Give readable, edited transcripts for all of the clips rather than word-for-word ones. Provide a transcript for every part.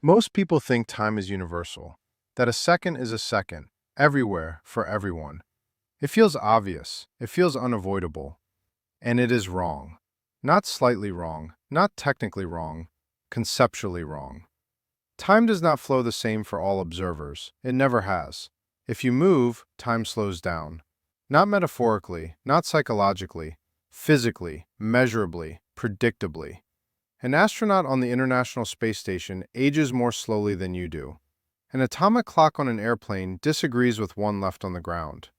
Most people think time is universal, that a second is a second, everywhere, for everyone. It feels obvious, it feels unavoidable, and it is wrong. Not slightly wrong, not technically wrong, conceptually wrong. Time does not flow the same for all observers. It never has. If you move, time slows down. Not metaphorically, not psychologically, physically, measurably, predictably. An astronaut on the International Space Station ages more slowly than you do. An atomic clock on an airplane disagrees with one left on the ground.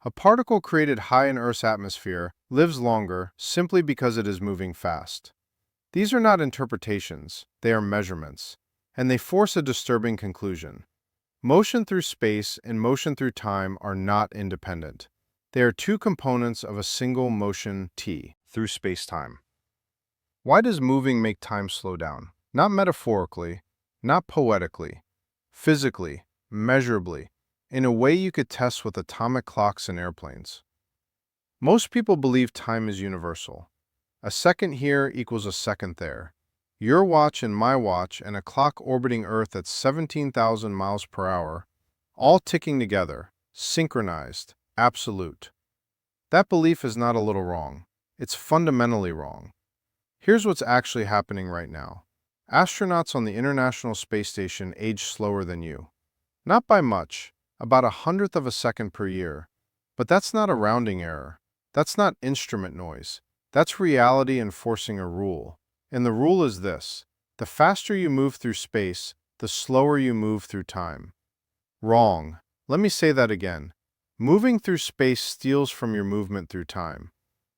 A particle created high in Earth's atmosphere lives longer simply because it is moving fast. These are not interpretations, they are measurements, and they force a disturbing conclusion. Motion through space and motion through time are not independent. They are two components of a single motion t through spacetime. Why does moving make time slow down? Not metaphorically, not poetically, physically, measurably, in a way you could test with atomic clocks and airplanes. Most people believe time is universal. A second here equals a second there. Your watch and my watch and a clock orbiting Earth at 17,000 miles per hour, all ticking together, synchronized, absolute. That belief is not a little wrong. It's fundamentally wrong. Here's what's actually happening right now. Astronauts on the International Space Station age slower than you. Not by much, about 1/100th of a second per year. But that's not a rounding error. That's not instrument noise. That's reality enforcing a rule. And the rule is this: the faster you move through space, the slower you move through time. Wrong. Let me say that again. Moving through space steals from your movement through time.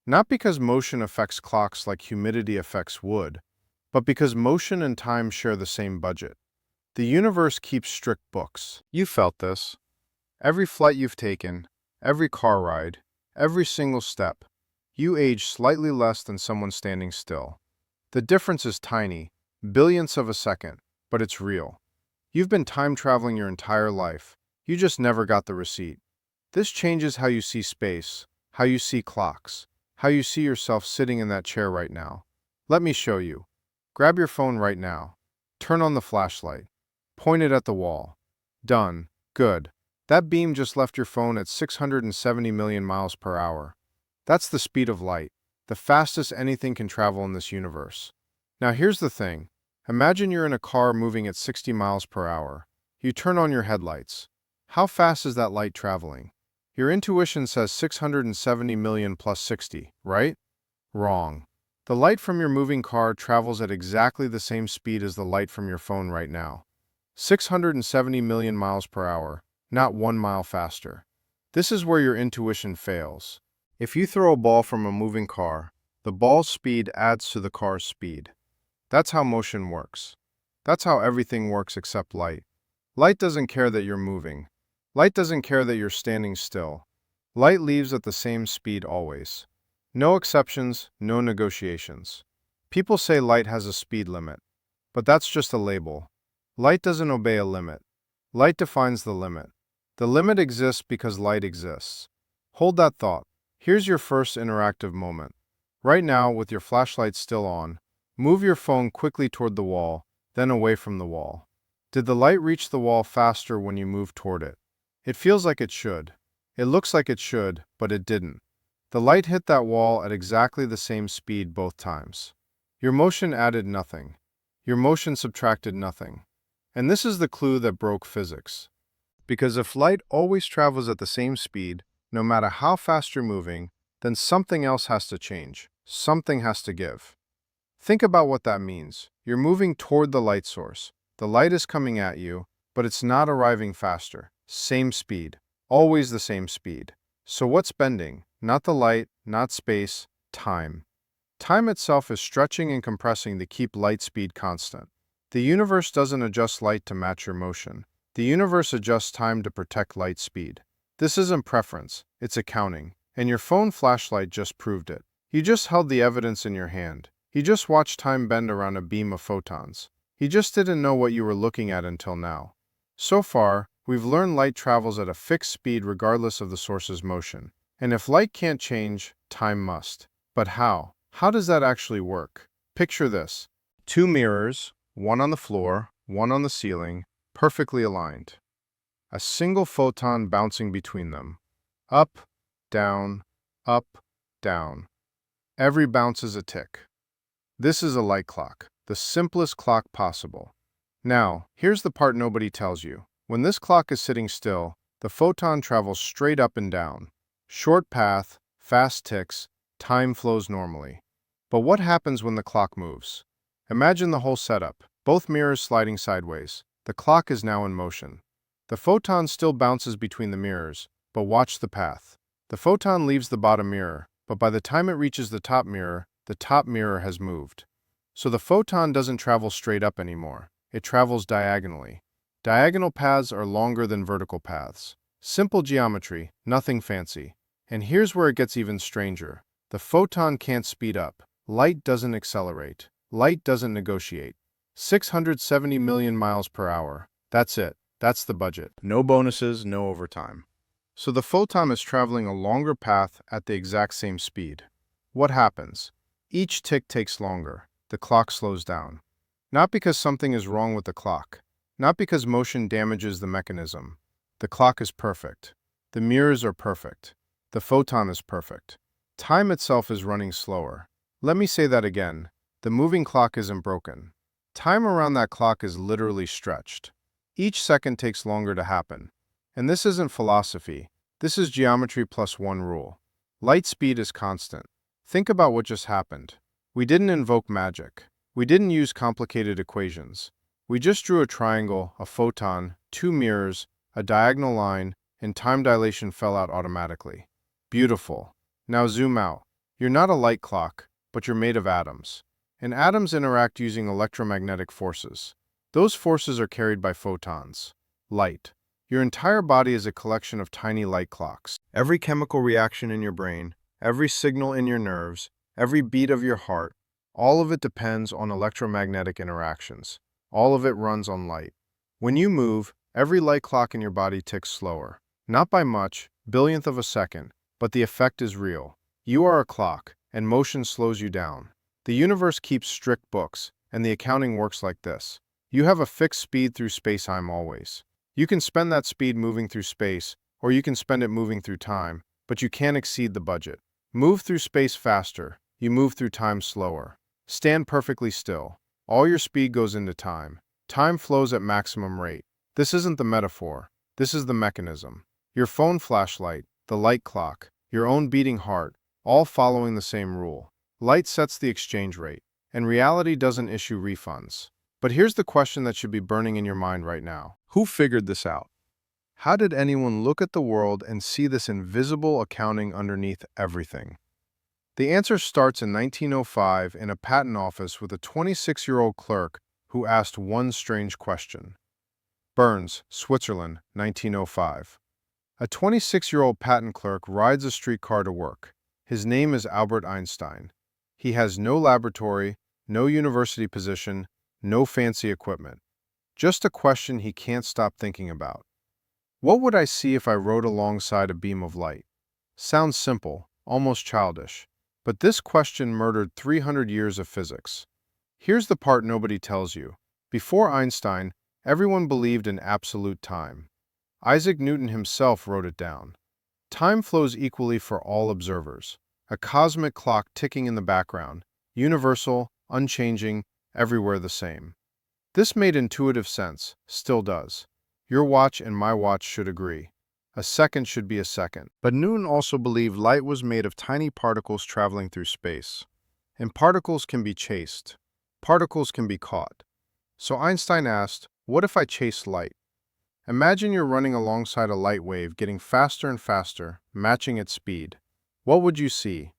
Not because motion affects clocks like humidity affects wood, but because motion and time share the same budget. The universe keeps strict books. You felt this. Every flight you've taken, every car ride, every single step, you age slightly less than someone standing still. The difference is tiny, billionths of a second, but it's real. You've been time traveling your entire life. You just never got the receipt. This changes how you see space, how you see clocks, how you see yourself sitting in that chair right now. Let me show you. Grab your phone right now. Turn on the flashlight. Point it at the wall. Done. Good. That beam just left your phone at 670 million miles per hour. That's the speed of light, the fastest anything can travel in this universe. Now here's the thing. Imagine you're in a car moving at 60 miles per hour. You turn on your headlights. How fast is that light traveling? Your intuition says 670 million plus 60, right? Wrong. The light from your moving car travels at exactly the same speed as the light from your phone right now. 670 million miles per hour, not 1 mile faster. This is where your intuition fails. If you throw a ball from a moving car, the ball's speed adds to the car's speed. That's how motion works. That's how everything works except light. Light doesn't care that you're moving. Light doesn't care that you're standing still. Light leaves at the same speed always. No exceptions, no negotiations. People say light has a speed limit, but that's just a label. Light doesn't obey a limit. Light defines the limit. The limit exists because light exists. Hold that thought. Here's your first interactive moment. Right now, with your flashlight still on, move your phone quickly toward the wall, then away from the wall. Did the light reach the wall faster when you moved toward it? It feels like it should. It looks like it should, but it didn't. The light hit that wall at exactly the same speed both times. Your motion added nothing. Your motion subtracted nothing. And this is the clue that broke physics. Because if light always travels at the same speed, no matter how fast you're moving, then something else has to change. Something has to give. Think about what that means. You're moving toward the light source. The light is coming at you, but it's not arriving faster. Same speed. Always the same speed. So what's bending? Not the light, not space, time. Time itself is stretching and compressing to keep light speed constant. The universe doesn't adjust light to match your motion. The universe adjusts time to protect light speed. This isn't preference, it's accounting. And your phone flashlight just proved it. You just held the evidence in your hand. You just watched time bend around a beam of photons. You just didn't know what you were looking at until now. So far, we've learned light travels at a fixed speed regardless of the source's motion. And if light can't change, time must. But how? How does that actually work? Picture this. Two mirrors, one on the floor, one on the ceiling, perfectly aligned. A single photon bouncing between them. Up, down, up, down. Every bounce is a tick. This is a light clock, the simplest clock possible. Now, here's the part nobody tells you. When this clock is sitting still, the photon travels straight up and down. Short path, fast ticks, time flows normally. But what happens when the clock moves? Imagine the whole setup, both mirrors sliding sideways. The clock is now in motion. The photon still bounces between the mirrors, but watch the path. The photon leaves the bottom mirror, but by the time it reaches the top mirror has moved. So the photon doesn't travel straight up anymore. It travels diagonally. Diagonal paths are longer than vertical paths. Simple geometry, nothing fancy. And here's where it gets even stranger. The photon can't speed up. Light doesn't accelerate. Light doesn't negotiate. 670 million miles per hour. That's it. That's the budget. No bonuses, no overtime. So the photon is traveling a longer path at the exact same speed. What happens? Each tick takes longer. The clock slows down. Not because something is wrong with the clock. Not because motion damages the mechanism. The clock is perfect. The mirrors are perfect. The photon is perfect. Time itself is running slower. Let me say that again. The moving clock isn't broken. Time around that clock is literally stretched. Each second takes longer to happen. And this isn't philosophy. This is geometry plus one rule. Light speed is constant. Think about what just happened. We didn't invoke magic. We didn't use complicated equations. We just drew a triangle, a photon, two mirrors, a diagonal line, and time dilation fell out automatically. Beautiful. Now zoom out. You're not a light clock, but you're made of atoms. And atoms interact using electromagnetic forces. Those forces are carried by photons. Light. Your entire body is a collection of tiny light clocks. Every chemical reaction in your brain, every signal in your nerves, every beat of your heart, all of it depends on electromagnetic interactions. All of it runs on light. When you move, every light clock in your body ticks slower. Not by much, billionth of a second, but the effect is real. You are a clock, and motion slows you down. The universe keeps strict books, and the accounting works like this. You have a fixed speed through spacetime always. You can spend that speed moving through space, or you can spend it moving through time, but you can't exceed the budget. Move through space faster, you move through time slower. Stand perfectly still. All your speed goes into time. Time flows at maximum rate. This isn't the metaphor. This is the mechanism. Your phone flashlight, the light clock, your own beating heart, all following the same rule. Light sets the exchange rate, and reality doesn't issue refunds. But here's the question that should be burning in your mind right now. Who figured this out? How did anyone look at the world and see this invisible accounting underneath everything? The answer starts in 1905 in a patent office with a 26-year-old clerk who asked one strange question. Burns, Switzerland, 1905. A 26-year-old patent clerk rides a streetcar to work. His name is Albert Einstein. He has no laboratory, no university position, no fancy equipment. Just a question he can't stop thinking about. What would I see if I rode alongside a beam of light? Sounds simple, almost childish. But this question murdered 300 years of physics. Here's the part nobody tells you. Before Einstein, everyone believed in absolute time. Isaac Newton himself wrote it down. Time flows equally for all observers. A cosmic clock ticking in the background, universal, unchanging, everywhere the same. This made intuitive sense, still does. Your watch and my watch should agree. A second should be a second. But Newton also believed light was made of tiny particles traveling through space. And particles can be chased. Particles can be caught. So Einstein asked, what if I chase light? Imagine you're running alongside a light wave getting faster and faster, matching its speed. What would you see?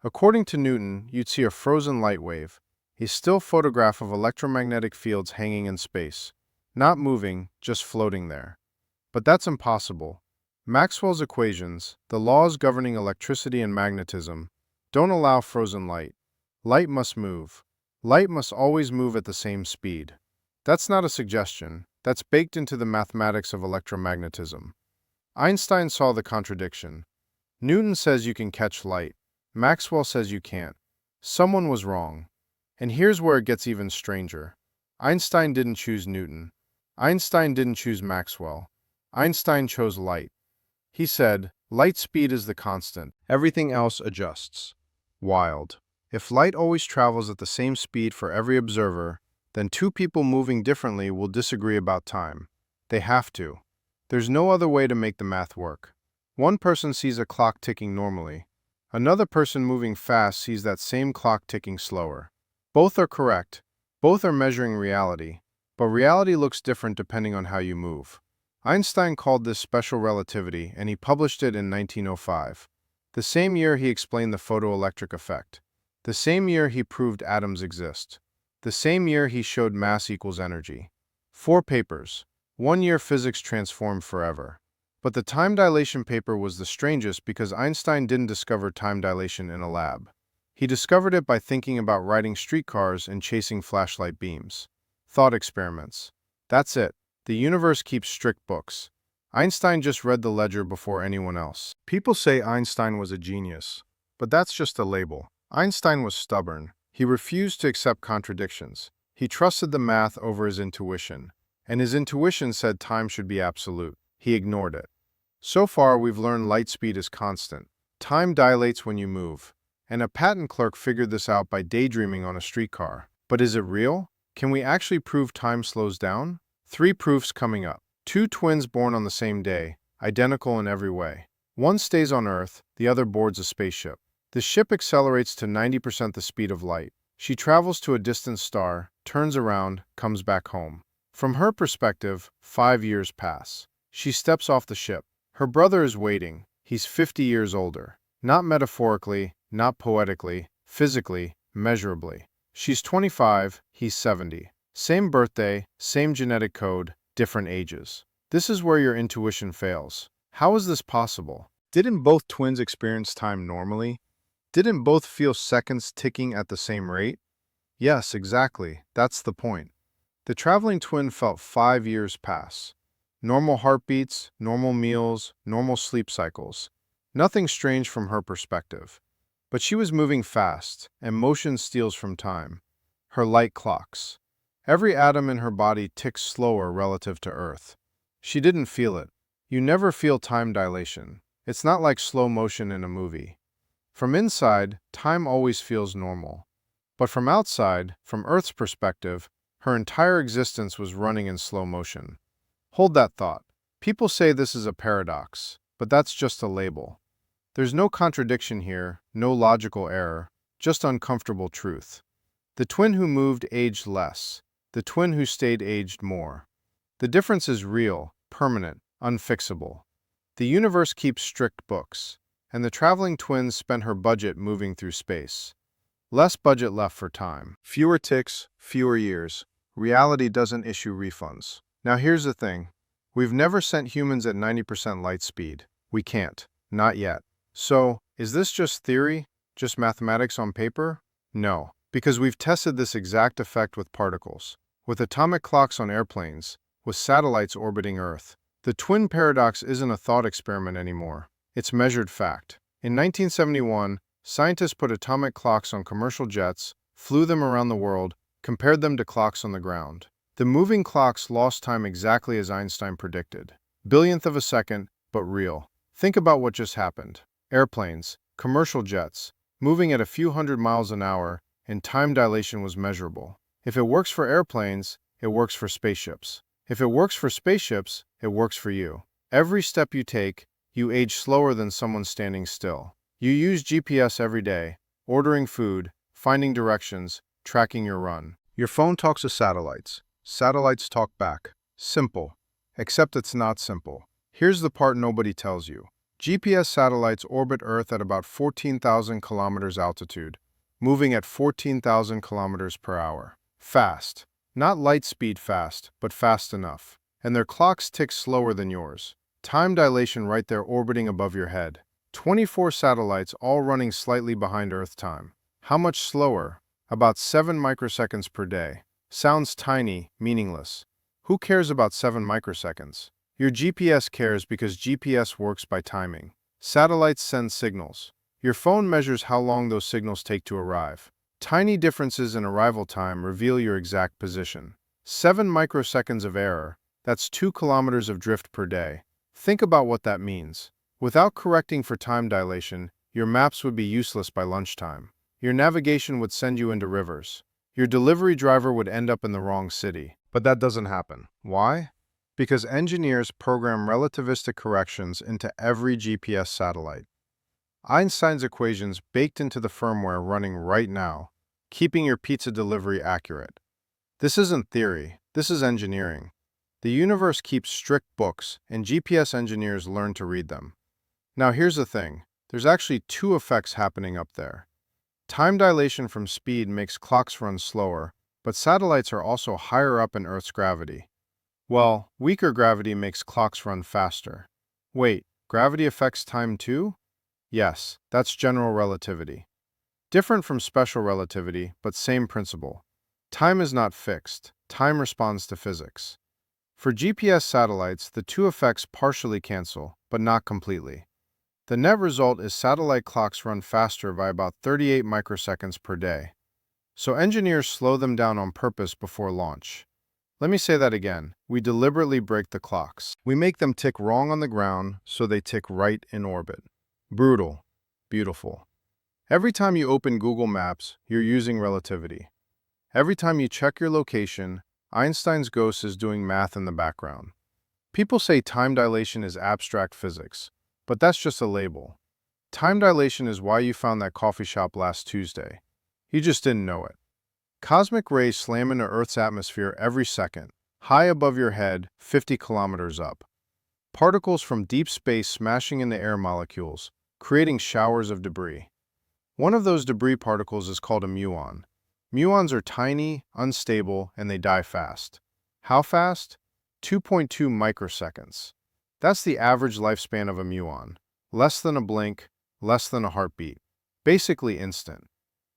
According to Newton, you'd see a frozen light wave, a still photograph of electromagnetic fields hanging in space, not moving, just floating there. But that's impossible. Maxwell's equations, the laws governing electricity and magnetism, don't allow frozen light. Light must move. Light must always move at the same speed. That's not a suggestion. That's baked into the mathematics of electromagnetism. Einstein saw the contradiction. Newton says you can catch light. Maxwell says you can't. Someone was wrong. And here's where it gets even stranger. Einstein didn't choose Newton. Einstein didn't choose Maxwell. Einstein chose light. He said, light speed is the constant. Everything else adjusts. Wild. If light always travels at the same speed for every observer, then two people moving differently will disagree about time. They have to. There's no other way to make the math work. One person sees a clock ticking normally. Another person moving fast sees that same clock ticking slower. Both are correct. Both are measuring reality. But reality looks different depending on how you move. Einstein called this special relativity, and he published it in 1905. The same year he explained the photoelectric effect. The same year he proved atoms exist. The same year he showed mass equals energy. 4 papers. 1 year physics transformed forever. But the time dilation paper was the strangest because Einstein didn't discover time dilation in a lab. He discovered it by thinking about riding streetcars and chasing flashlight beams. Thought experiments. That's it. The universe keeps strict books. Einstein just read the ledger before anyone else. People say Einstein was a genius, but that's just a label. Einstein was stubborn. He refused to accept contradictions. He trusted the math over his intuition, and his intuition said time should be absolute. He ignored it. So far, we've learned light speed is constant. Time dilates when you move, and a patent clerk figured this out by daydreaming on a streetcar. But is it real? Can we actually prove time slows down? 3 proofs coming up. 2 twins born on the same day, identical in every way. One stays on Earth, the other boards a spaceship. The ship accelerates to 90% the speed of light. She travels to a distant star, turns around, comes back home. From her perspective, 5 years pass. She steps off the ship. Her brother is waiting. He's 50 years older. Not metaphorically, not poetically, physically, measurably. She's 25, he's 70. Same birthday, same genetic code, different ages. This is where your intuition fails. How is this possible? Didn't both twins experience time normally? Didn't both feel seconds ticking at the same rate? Yes, exactly. That's the point. The traveling twin felt 5 years pass. Normal heartbeats, normal meals, normal sleep cycles. Nothing strange from her perspective. But she was moving fast, and motion steals from time. Her light clocks. Every atom in her body ticks slower relative to Earth. She didn't feel it. You never feel time dilation. It's not like slow motion in a movie. From inside, time always feels normal. But from outside, from Earth's perspective, her entire existence was running in slow motion. Hold that thought. People say this is a paradox, but that's just a label. There's no contradiction here, no logical error, just uncomfortable truth. The twin who moved aged less. The twin who stayed aged more. The difference is real, permanent, unfixable. The universe keeps strict books, and the traveling twin spent her budget moving through space. Less budget left for time. Fewer ticks, fewer years. Reality doesn't issue refunds. Now here's the thing. We've never sent humans at 90% light speed. We can't. Not yet. So, is this just theory? Just mathematics on paper? No, because we've tested this exact effect with particles. With atomic clocks on airplanes, with satellites orbiting Earth. The twin paradox isn't a thought experiment anymore. It's measured fact. In 1971, scientists put atomic clocks on commercial jets, flew them around the world, compared them to clocks on the ground. The moving clocks lost time exactly as Einstein predicted. Billionth of a second, but real. Think about what just happened. Airplanes, commercial jets, moving at a few hundred miles an hour, and time dilation was measurable. If it works for airplanes, it works for spaceships. If it works for spaceships, it works for you. Every step you take, you age slower than someone standing still. You use GPS every day, ordering food, finding directions, tracking your run. Your phone talks to satellites. Satellites talk back. Simple. Except it's not simple. Here's the part nobody tells you. GPS satellites orbit Earth at about 14,000 kilometers altitude, moving at 14,000 kilometers per hour. Fast. Not light speed fast, but fast enough. And their clocks tick slower than yours. Time dilation right there orbiting above your head. 24 satellites all running slightly behind Earth time. How much slower? About 7 microseconds per day. Sounds tiny, meaningless. Who cares about 7 microseconds? Your GPS cares because GPS works by timing. Satellites send signals. Your phone measures how long those signals take to arrive. Tiny differences in arrival time reveal your exact position. 7 microseconds of error, that's 2 kilometers of drift per day. Think about what that means. Without correcting for time dilation, your maps would be useless by lunchtime. Your navigation would send you into rivers. Your delivery driver would end up in the wrong city. But that doesn't happen. Why? Because engineers program relativistic corrections into every GPS satellite. Einstein's equations baked into the firmware running right now, keeping your pizza delivery accurate. This isn't theory, this is engineering. The universe keeps strict books, and GPS engineers learn to read them. Now here's the thing, there's actually two effects happening up there. Time dilation from speed makes clocks run slower, but satellites are also higher up in Earth's gravity. Well, weaker gravity makes clocks run faster. Wait, gravity affects time too? Yes, that's general relativity. Different from special relativity, but same principle. Time is not fixed. Time responds to physics. For GPS satellites, the two effects partially cancel, but not completely. The net result is satellite clocks run faster by about 38 microseconds per day. So engineers slow them down on purpose before launch. Let me say that again. We deliberately break the clocks. We make them tick wrong on the ground, so they tick right in orbit. Brutal. Beautiful. Every time you open Google Maps, you're using relativity. Every time you check your location, Einstein's ghost is doing math in the background. People say time dilation is abstract physics, but that's just a label. Time dilation is why you found that coffee shop last Tuesday. You just didn't know it. Cosmic rays slam into Earth's atmosphere every second, high above your head, 50 kilometers up. Particles from deep space smashing into air molecules, creating showers of debris. One of those debris particles is called a muon. Muons are tiny, unstable, and they die fast. How fast? 2.2 microseconds. That's the average lifespan of a muon. Less than a blink, less than a heartbeat. Basically instant.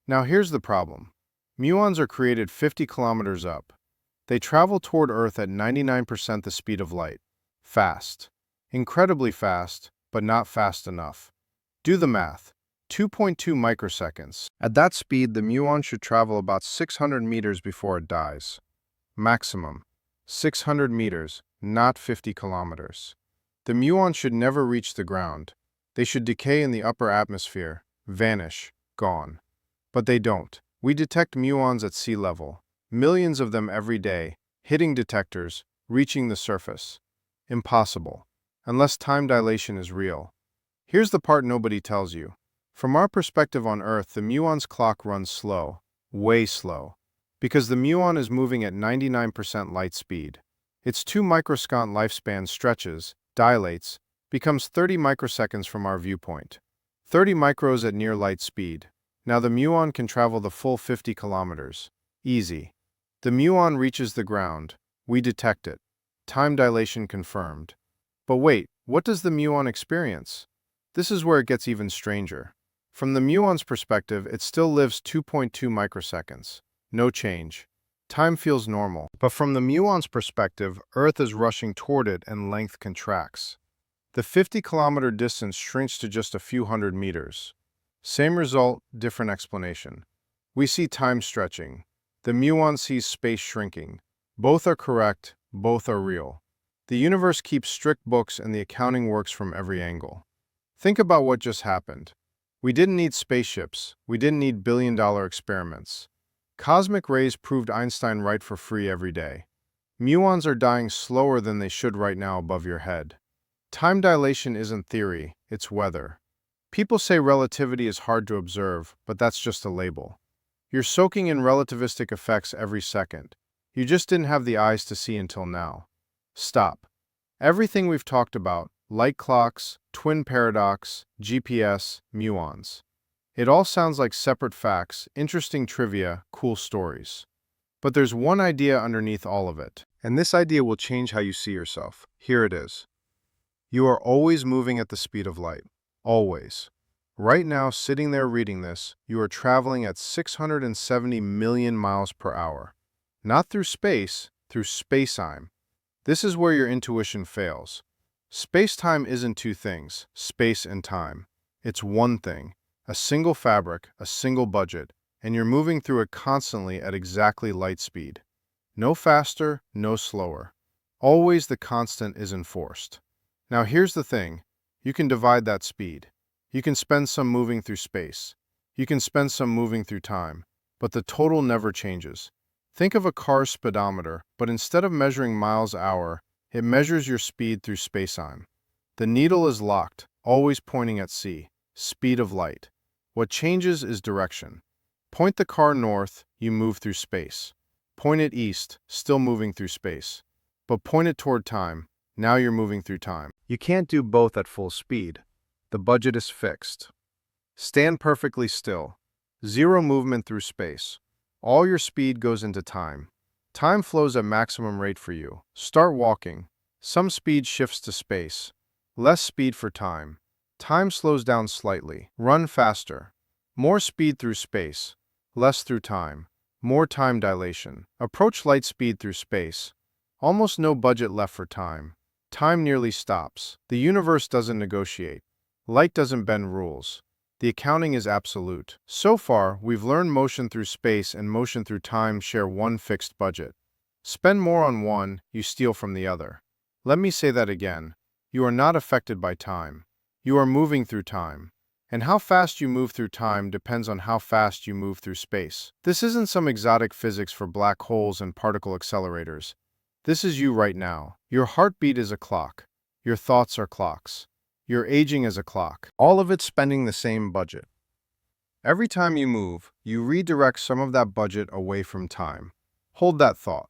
Now here's the problem. Muons are created 50 kilometers up. They travel toward Earth at 99% the speed of light. Fast. Incredibly fast, but not fast enough. Do the math. 2.2 microseconds. At that speed, the muon should travel about 600 meters before it dies. Maximum. 600 meters, not 50 kilometers. The muon should never reach the ground. They should decay in the upper atmosphere, vanish, gone. But they don't. We detect muons at sea level, millions of them every day, hitting detectors, reaching the surface. Impossible. Unless time dilation is real. Here's the part nobody tells you. From our perspective on Earth, the muon's clock runs slow, way slow, because the muon is moving at 99% light speed. Its 2 microsecond lifespan stretches, dilates, becomes 30 microseconds from our viewpoint. 30 micros at near light speed. Now the muon can travel the full 50 kilometers. Easy. The muon reaches the ground. We detect it. Time dilation confirmed. But wait, what does the muon experience? This is where it gets even stranger. From the muon's perspective, it still lives 2.2 microseconds. No change. Time feels normal. But from the muon's perspective, Earth is rushing toward it and length contracts. The 50-kilometer distance shrinks to just a few hundred meters. Same result, different explanation. We see time stretching. The muon sees space shrinking. Both are correct, both are real. The universe keeps strict books and the accounting works from every angle. Think about what just happened. We didn't need spaceships. We didn't need billion-dollar experiments. Cosmic rays proved Einstein right for free every day. Muons are dying slower than they should right now above your head. Time dilation isn't theory, it's weather. People say relativity is hard to observe, but that's just a label. You're soaking in relativistic effects every second. You just didn't have the eyes to see until now. Stop. Everything we've talked about, light clocks, twin paradox, GPS, muons. It all sounds like separate facts, interesting trivia, cool stories. But there's one idea underneath all of it, and this idea will change how you see yourself. Here it is. You are always moving at the speed of light. Always. Right now, sitting there reading this, you are traveling at 670 million miles per hour. Not through space, through spacetime. This is where your intuition fails. Space-time isn't two things, space and time. It's one thing, a single fabric, a single budget, and you're moving through it constantly at exactly light speed. No faster, no slower. Always the constant is enforced. Now here's the thing. You can divide that speed. You can spend some moving through space. You can spend some moving through time. But the total never changes. Think of a car's speedometer, but instead of measuring miles an hour, it measures your speed through spacetime. The needle is locked, always pointing at c, speed of light. What changes is direction. Point the car north, you move through space. Point it east, still moving through space. But point it toward time, now you're moving through time. You can't do both at full speed. The budget is fixed. Stand perfectly still. Zero movement through space. All your speed goes into time. Time flows at maximum rate for you. Start walking. Some speed shifts to space. Less speed for time. Time slows down slightly. Run faster. More speed through space. Less through time. More time dilation. Approach light speed through space. Almost no budget left for time. Time nearly stops. The universe doesn't negotiate. Light doesn't bend rules. The accounting is absolute. So far, we've learned motion through space and motion through time share one fixed budget. Spend more on one, you steal from the other. Let me say that again. You are not affected by time. You are moving through time. And how fast you move through time depends on how fast you move through space. This isn't some exotic physics for black holes and particle accelerators. This is you right now. Your heartbeat is a clock. Your thoughts are clocks. Your aging is a clock. All of it spending the same budget. Every time you move, you redirect some of that budget away from time. Hold that thought.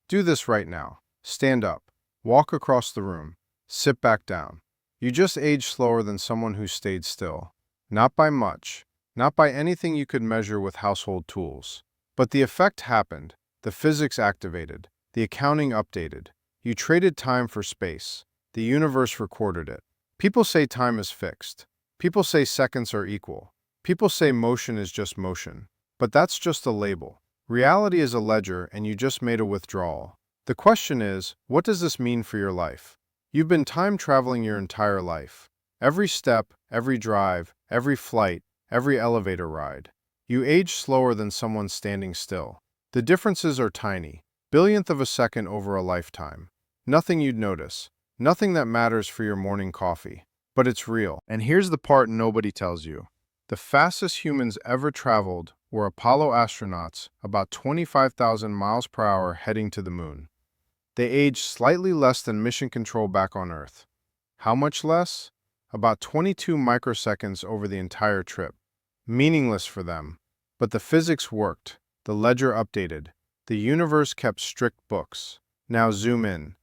Do this right now. Stand up. Walk across the room. Sit back down. You just age slower than someone who stayed still. Not by much. Not by anything you could measure with household tools. But the effect happened. The physics activated. The accounting updated. You traded time for space. The universe recorded it. People say time is fixed. People say seconds are equal. People say motion is just motion. But that's just a label. Reality is a ledger and you just made a withdrawal. The question is, what does this mean for your life? You've been time traveling your entire life. Every step, every drive, every flight, every elevator ride. You age slower than someone standing still. The differences are tiny. Billionth of a second over a lifetime. Nothing you'd notice. Nothing that matters for your morning coffee. But it's real. And here's the part nobody tells you. The fastest humans ever traveled were Apollo astronauts, about 25,000 miles per hour heading to the moon. They aged slightly less than mission control back on Earth. How much less? About 22 microseconds over the entire trip. Meaningless for them. But the physics worked. The ledger updated. The universe kept strict books. Now zoom in.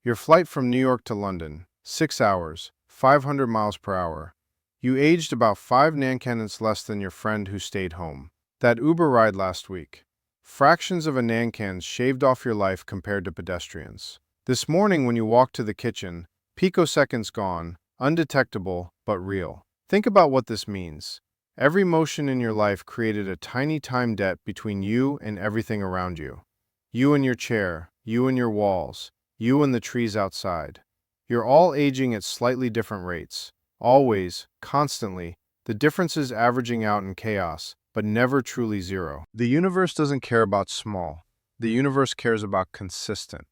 Your flight from New York to London, 6 hours, 500 miles per hour. You aged about 5 nancandents less than your friend who stayed home. That Uber ride last week. Fractions of a nancand shaved off your life compared to pedestrians. This morning when you walked to the kitchen, picoseconds gone, undetectable, but real. Think about what this means. Every motion in your life created a tiny time debt between you and everything around you. You and your chair, you and your walls. You and the trees outside. You're all aging at slightly different rates. Always, constantly, the differences averaging out in chaos, but never truly zero. The universe doesn't care about small. The universe cares about consistent.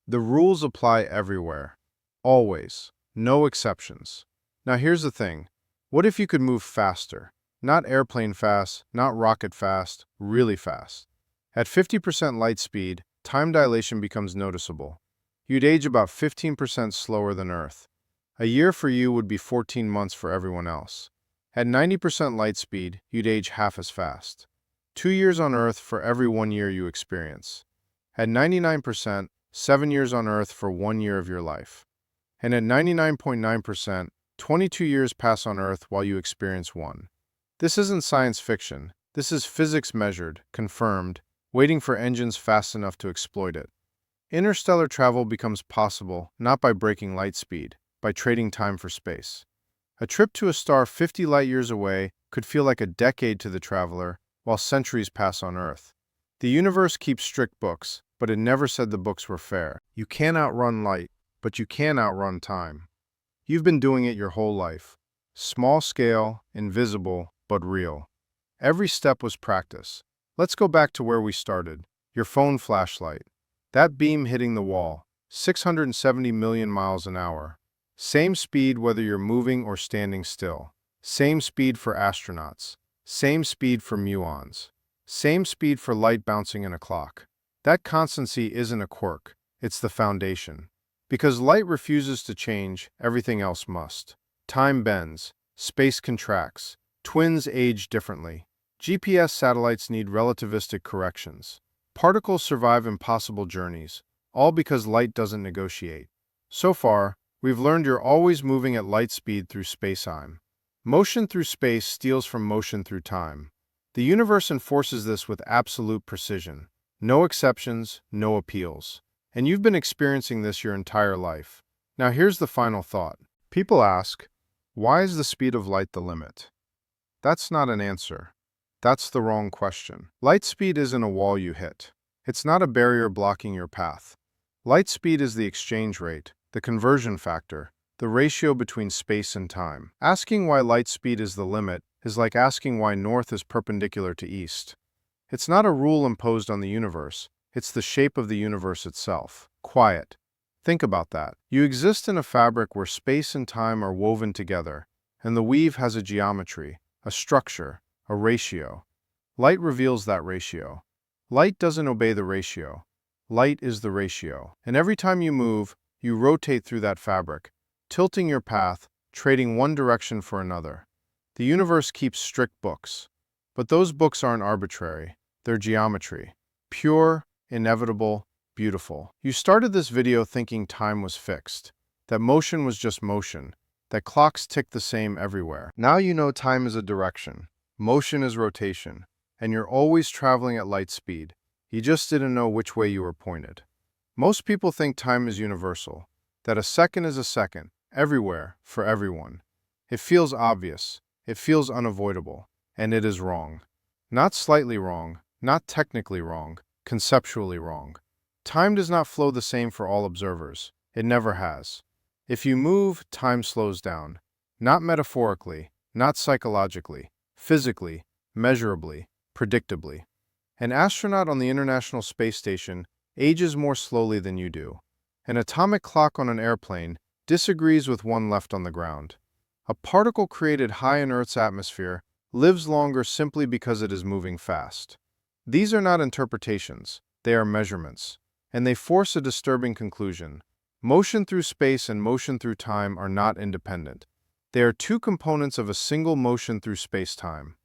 The rules apply everywhere. Always. No exceptions. Now here's the thing. What if you could move faster? Not airplane fast, not rocket fast, really fast. At 50% light speed, time dilation becomes noticeable. You'd age about 15% slower than Earth. A year for you would be 14 months for everyone else. At 90% light speed, you'd age half as fast. 2 years on Earth for every 1 year you experience. At 99%, 7 years on Earth for 1 year of your life. And at 99.9%, 22 years pass on Earth while you experience 1. This isn't science fiction. This is physics measured, confirmed, waiting for engines fast enough to exploit it. Interstellar travel becomes possible not by breaking light speed, by trading time for space. A trip to a star 50 light-years away could feel like a decade to the traveler, while centuries pass on Earth. The universe keeps strict books, but it never said the books were fair. You can't outrun light, but you can outrun time. You've been doing it your whole life. Small scale, invisible, but real. Every step was practice. Let's go back to where we started. Your phone flashlight. That beam hitting the wall, 670 million miles an hour. Same speed whether you're moving or standing still. Same speed for astronauts. Same speed for muons. Same speed for light bouncing in a clock. That constancy isn't a quirk, it's the foundation. Because light refuses to change, everything else must. Time bends, space contracts, twins age differently. GPS satellites need relativistic corrections. Particles survive impossible journeys, all because light doesn't negotiate. So far, we've learned you're always moving at light speed through spacetime. Motion through space steals from motion through time. The universe enforces this with absolute precision. No exceptions, no appeals. And you've been experiencing this your entire life. Now here's the final thought. People ask, why is the speed of light the limit? That's not an answer. That's the wrong question. Light speed isn't a wall you hit. It's not a barrier blocking your path. Light speed is the exchange rate, the conversion factor, the ratio between space and time. Asking why light speed is the limit is like asking why north is perpendicular to east. It's not a rule imposed on the universe, it's the shape of the universe itself. Quiet. Think about that. You exist in a fabric where space and time are woven together, and the weave has a geometry, a structure, a ratio. Light reveals that ratio. Light doesn't obey the ratio. Light is the ratio. And every time you move, you rotate through that fabric, tilting your path, trading one direction for another. The universe keeps strict books. But those books aren't arbitrary. They're geometry. Pure, inevitable, beautiful. You started this video thinking time was fixed, that motion was just motion, that clocks tick the same everywhere. Now you know time is a direction. Motion is rotation, and you're always traveling at light speed. You just didn't know which way you were pointed. Most people think time is universal, that a second is a second, everywhere, for everyone. It feels obvious, it feels unavoidable, and it is wrong. Not slightly wrong, not technically wrong, conceptually wrong. Time does not flow the same for all observers. It never has. If you move, time slows down. Not metaphorically, not psychologically. Physically, measurably, predictably. An astronaut on the International Space Station ages more slowly than you do. An atomic clock on an airplane disagrees with one left on the ground. A particle created high in Earth's atmosphere lives longer simply because it is moving fast. These are not interpretations, they are measurements, and they force a disturbing conclusion. Motion through space and motion through time are not independent. They are two components of a single motion through space-time.